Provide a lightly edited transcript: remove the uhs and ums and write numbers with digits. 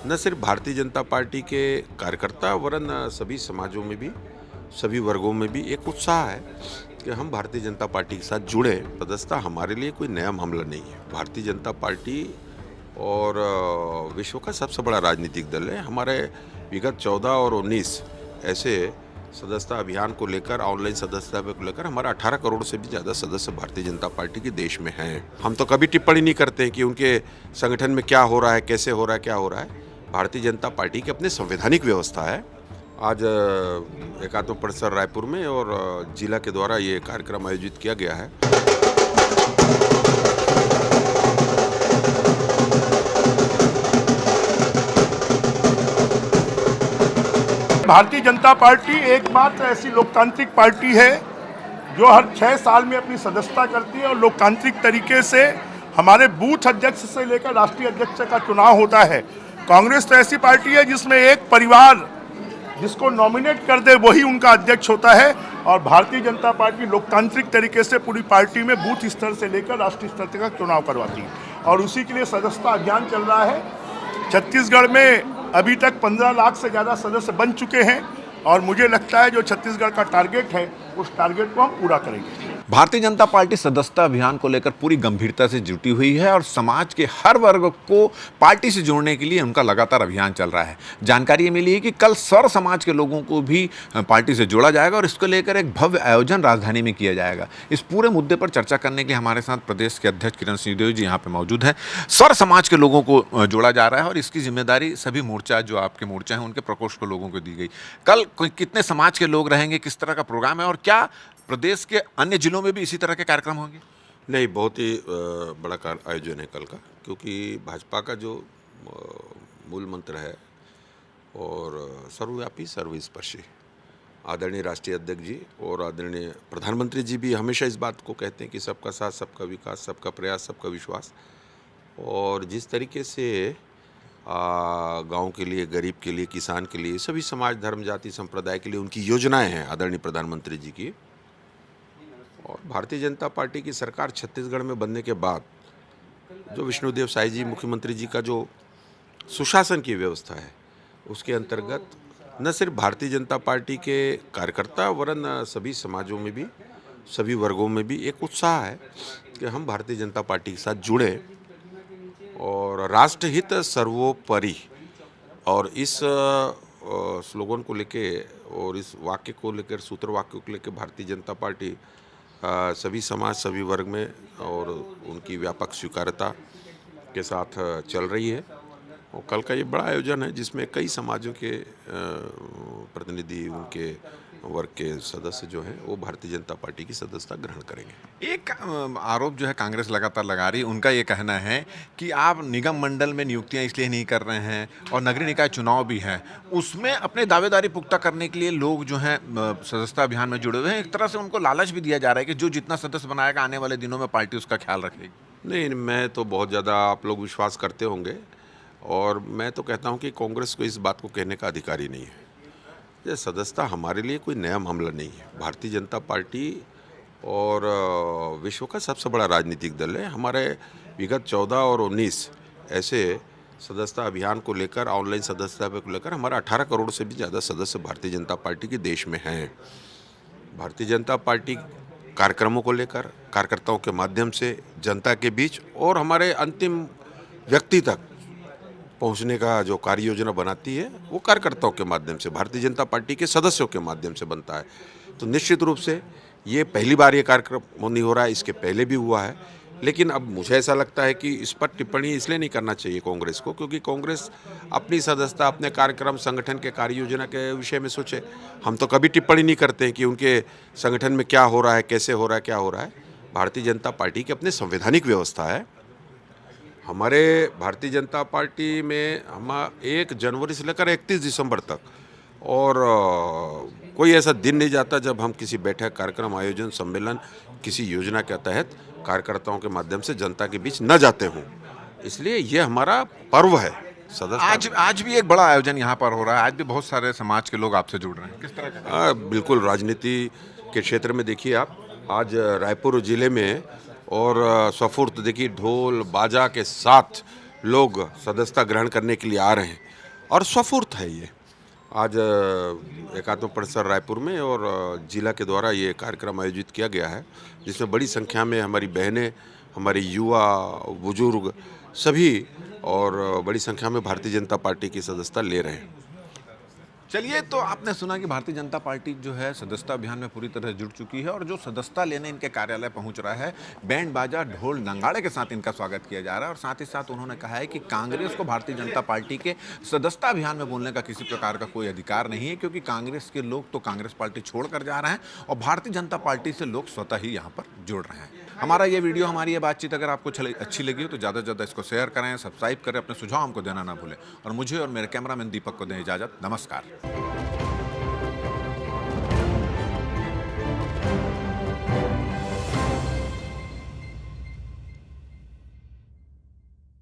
न सिर्फ भारतीय जनता पार्टी के कार्यकर्ता वरन सभी समाजों में भी, सभी वर्गों में भी एक उत्साह है कि हम भारतीय जनता पार्टी के साथ जुड़े। सदस्यता हमारे लिए कोई नया मामला नहीं है। भारतीय जनता पार्टी और विश्व का सबसे बड़ा राजनीतिक दल है। हमारे विगत 14 और 19 ऐसे सदस्यता अभियान को लेकर, ऑनलाइन सदस्यता को लेकर हमारा 18 करोड़ से भी ज़्यादा सदस्य भारतीय जनता पार्टी के देश में हैं। हम तो कभी टिप्पणी नहीं करते हैं कि उनके संगठन में क्या हो रहा है, कैसे हो रहा है, क्या हो रहा है। भारतीय जनता पार्टी की अपनी संवैधानिक व्यवस्था है। आज एकात्म परिसर रायपुर में और जिला के द्वारा ये कार्यक्रम आयोजित किया गया है। भारतीय जनता पार्टी एकमात्र ऐसी लोकतांत्रिक पार्टी है जो हर 6 साल में अपनी सदस्यता करती है और लोकतांत्रिक तरीके से हमारे बूथ अध्यक्ष से लेकर राष्ट्रीय अध्यक्ष का चुनाव होता है। कांग्रेस तो ऐसी पार्टी है जिसमें एक परिवार जिसको नॉमिनेट कर दे वही उनका अध्यक्ष होता है, और भारतीय जनता पार्टी लोकतांत्रिक तरीके से पूरी पार्टी में बूथ स्तर से लेकर राष्ट्रीय स्तर तक का चुनाव करवाती है और उसी के लिए सदस्यता अभियान चल रहा है। छत्तीसगढ़ में अभी तक 15 लाख से ज़्यादा सदस्य बन चुके हैं और मुझे लगता है जो छत्तीसगढ़ का टारगेट है उस टारगेट को हम पूरा करेंगे। भारतीय जनता पार्टी सदस्यता अभियान को लेकर पूरी गंभीरता से जुटी हुई है और समाज के हर वर्ग को पार्टी से जोड़ने के लिए उनका लगातार अभियान चल रहा है। जानकारी ये मिली है कि कल सर्व समाज के लोगों को भी पार्टी से जोड़ा जाएगा और इसको लेकर एक भव्य आयोजन राजधानी में किया जाएगा। इस पूरे मुद्दे पर चर्चा करने के लिए हमारे साथ प्रदेश के अध्यक्ष किरण सिंहदेव जी यहाँ पे मौजूद हैं। सर्व समाज के लोगों को जोड़ा जा रहा है और इसकी जिम्मेदारी सभी मोर्चा, जो आपके मोर्चा हैं, उनके प्रकोष्ठ को लोगों को दी गई। कल कितने समाज के लोग रहेंगे, किस तरह का प्रोग्राम है और क्या प्रदेश के अन्य जिलों में भी इसी तरह के कार्यक्रम होंगे? नहीं, बहुत ही बड़ा आयोजन है कल का, क्योंकि भाजपा का जो मूल मंत्र है और सर्वव्यापी सर्वस्पर्शी, आदरणीय राष्ट्रीय अध्यक्ष जी और आदरणीय प्रधानमंत्री जी भी हमेशा इस बात को कहते हैं कि सबका साथ, सबका विकास, सबका प्रयास, सबका विश्वास। और जिस तरीके से गांव के लिए, गरीब के लिए, किसान के लिए, सभी समाज, धर्म, जाति, संप्रदाय के लिए उनकी योजनाएं हैं आदरणीय प्रधानमंत्री जी की, और भारतीय जनता पार्टी की सरकार छत्तीसगढ़ में बनने के बाद जो विष्णुदेव साय जी मुख्यमंत्री जी का जो सुशासन की व्यवस्था है, उसके अंतर्गत न सिर्फ भारतीय जनता पार्टी के कार्यकर्ता वरन सभी समाजों में भी, सभी वर्गों में भी एक उत्साह है कि हम भारतीय जनता पार्टी के साथ जुड़े और राष्ट्रहित सर्वोपरि। और इस स्लोगन को लेके और इस वाक्य को लेकर, सूत्र वाक्य को लेकर भारतीय जनता पार्टी सभी समाज, सभी वर्ग में और उनकी व्यापक स्वीकार्यता के साथ चल रही है। और कल का ये बड़ा आयोजन है जिसमें कई समाजों के प्रतिनिधि, उनके वर्ग के सदस्य जो हैं वो भारतीय जनता पार्टी की सदस्यता ग्रहण करेंगे। एक आरोप जो है कांग्रेस लगातार लगा रही है, उनका ये कहना है कि आप निगम मंडल में नियुक्तियां इसलिए नहीं कर रहे हैं और नगरीय निकाय चुनाव भी हैं, उसमें अपने दावेदारी पुख्ता करने के लिए लोग जो हैं सदस्यता अभियान में जुड़े हुए हैं। एक तरह से उनको लालच भी दिया जा रहा है कि जो जितना सदस्य बनाएगा आने वाले दिनों में पार्टी उसका ख्याल रखेगी। नहीं, मैं तो बहुत ज़्यादा, आप लोग विश्वास करते होंगे, और मैं तो कहता हूँ कि कांग्रेस को इस बात को कहने का अधिकार ही नहीं है। ये सदस्यता हमारे लिए कोई नया मामला नहीं है। भारतीय जनता पार्टी और विश्व का सबसे बड़ा राजनीतिक दल है। हमारे विगत 14 और 19 ऐसे सदस्यता अभियान को लेकर, ऑनलाइन सदस्यता को लेकर हमारा 18 करोड़ से भी ज़्यादा सदस्य भारतीय जनता पार्टी के देश में हैं। भारतीय जनता पार्टी कार्यक्रमों को लेकर, कार्यकर्ताओं के माध्यम से जनता के बीच और हमारे अंतिम व्यक्ति तक पहुंचने का जो कार्य योजना बनाती है वो कार्यकर्ताओं के माध्यम से, भारतीय जनता पार्टी के सदस्यों के माध्यम से बनता है। तो निश्चित रूप से ये पहली बार ये कार्यक्रम नहीं हो रहा है, इसके पहले भी हुआ है। लेकिन अब मुझे ऐसा लगता है कि इस पर टिप्पणी इसलिए नहीं करना चाहिए कांग्रेस को, क्योंकि कांग्रेस अपनी सदस्यता, अपने कार्यक्रम, संगठन के कार्य योजना के विषय में सोचे। हम तो कभी टिप्पणी नहीं करते हैं कि उनके संगठन में क्या हो रहा है, कैसे हो रहा है, क्या हो रहा है। भारतीय जनता पार्टी की अपनी संवैधानिक व्यवस्था है। हमारे भारतीय जनता पार्टी में हम 1 जनवरी से लेकर 31 दिसंबर तक और कोई ऐसा दिन नहीं जाता जब हम किसी बैठक, कार्यक्रम, आयोजन, सम्मेलन, किसी योजना के तहत कार्यकर्ताओं के माध्यम से जनता के बीच न जाते हों। इसलिए ये हमारा पर्व है। आज भी एक बड़ा आयोजन यहाँ पर हो रहा है। आज भी बहुत सारे समाज के लोग आपसे जुड़ रहे हैं। किस तरह का? बिल्कुल, राजनीति के क्षेत्र में देखिए आप, आज रायपुर जिले में और सफुर्त देखिए ढोल बाजा के साथ लोग सदस्यता ग्रहण करने के लिए आ रहे हैं और स्वफुर्त है ये। आज एकात्म परिसर रायपुर में और जिला के द्वारा ये कार्यक्रम आयोजित किया गया है, जिसमें बड़ी संख्या में हमारी बहनें, हमारे युवा, बुजुर्ग सभी और बड़ी संख्या में भारतीय जनता पार्टी की सदस्यता ले रहे हैं। चलिए, तो आपने सुना कि भारतीय जनता पार्टी जो है सदस्यता अभियान में पूरी तरह जुट चुकी है और जो सदस्यता लेने इनके कार्यालय पहुंच रहा है, बैंड बाजा ढोल नगाड़े के साथ इनका स्वागत किया जा रहा है। और साथ ही साथ उन्होंने कहा है कि कांग्रेस को भारतीय जनता पार्टी के सदस्यता अभियान में बोलने का किसी प्रकार का कोई अधिकार नहीं है, क्योंकि कांग्रेस के लोग तो कांग्रेस पार्टी छोड़कर जा रहे हैं और भारतीय जनता पार्टी से लोग स्वतः ही यहाँ पर जुड़ रहे हैं। हमारा ये वीडियो, हमारी ये बातचीत अगर आपको अच्छी लगी हो तो ज़्यादा से ज़्यादा इसको शेयर करें, सब्सक्राइब करें, अपने सुझाव हमको देना ना भूलें और मुझे और मेरे कैमरामैन दीपक को दें इजाज़त। नमस्कार।